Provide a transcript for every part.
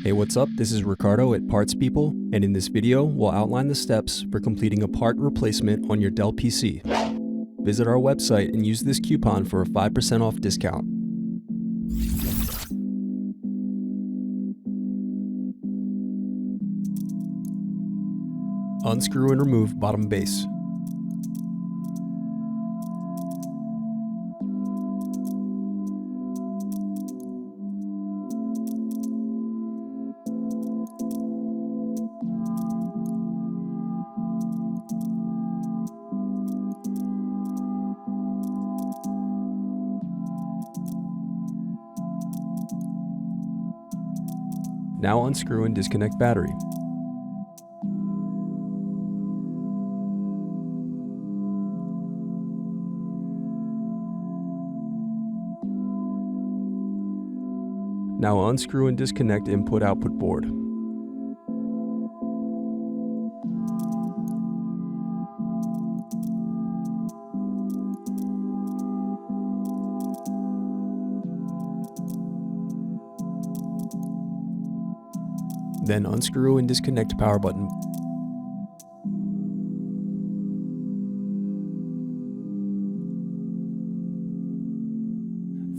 Hey, what's up? This is Ricardo at Parts People, and in this video, we'll outline the steps for completing a part replacement on your Dell PC. Visit our website and use this coupon for a 5% off discount. Unscrew and remove bottom base. Now unscrew and disconnect battery. Now unscrew and disconnect input-output board. Then unscrew and disconnect power button.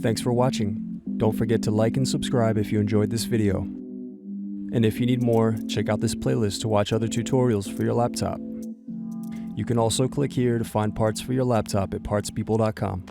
Thanks for watching. Don't forget to like and subscribe if you enjoyed this video. And if you need more, check out this playlist to watch other tutorials for your laptop. You can also click here to find parts for your laptop at partspeople.com.